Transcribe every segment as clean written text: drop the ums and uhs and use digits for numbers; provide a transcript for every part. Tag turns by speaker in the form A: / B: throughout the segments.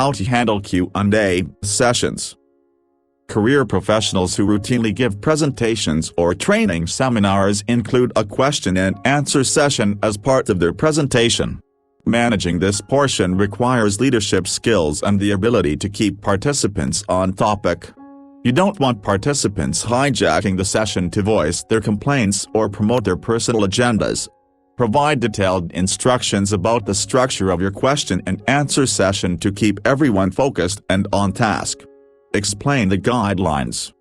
A: How to handle Q&A sessions. Career professionals who routinely give presentations or training seminars include a question-and-answer session as part of their presentation. Managing this portion requires leadership skills and the ability to keep participants on topic. You don't want participants hijacking the session to voice their complaints or promote their personal agendas. Provide detailed instructions about the structure of your question-and-answer session to keep everyone focused and on task. Explain the guidelines.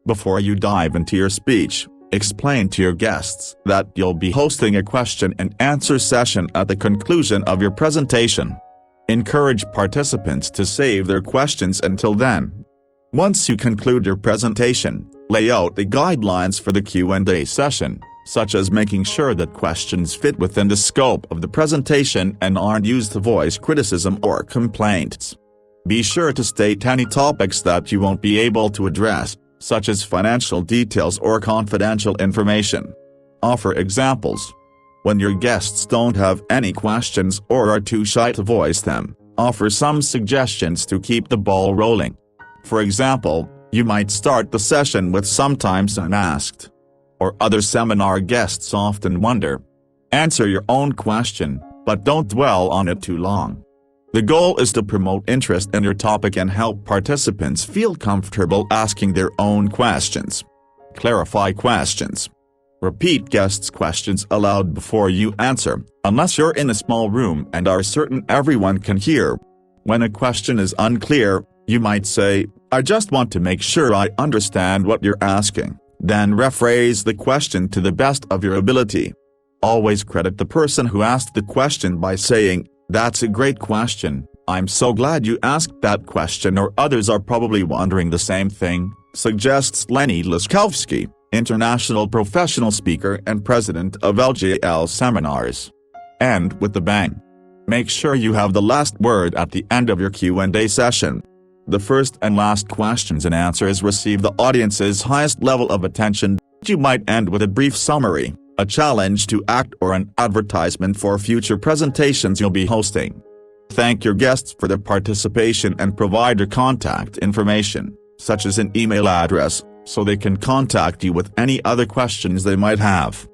A: Before you dive into your speech, explain to your guests that you'll be hosting a question-and-answer session at the conclusion of your presentation. Encourage participants to save their questions until then. Once you conclude your presentation, lay out the guidelines for the Q&A session, such as making sure that questions fit within the scope of the presentation and aren't used to voice criticism or complaints. Be sure to state any topics that you won't be able to address, such as financial details or confidential information. Offer examples. When your guests don't have any questions or are too shy to voice them, offer some suggestions to keep the ball rolling. For example, you might start the session with "sometimes unasked," or "other seminar guests often wonder." Answer your own question, but don't dwell on it too long. The goal is to promote interest in your topic and help participants feel comfortable asking their own questions. Clarify questions. Repeat guests' questions aloud before you answer, unless you're in a small room and are certain everyone can hear. When a question is unclear, you might say, "I just want to make sure I understand what you're asking." Then rephrase the question to the best of your ability. Always credit the person who asked the question by saying, "That's a great question, I'm so glad you asked that question," or "Others are probably wondering the same thing," suggests Lenny Laskowski, international professional speaker and president of LJL Seminars. End with a bang. Make sure you have the last word at the end of your Q&A session. The first and last questions and answers receive the audience's highest level of attention. You might end with a brief summary, a challenge to act, or an advertisement for future presentations you'll be hosting. Thank your guests for their participation and provide your contact information, such as an email address, so they can contact you with any other questions they might have.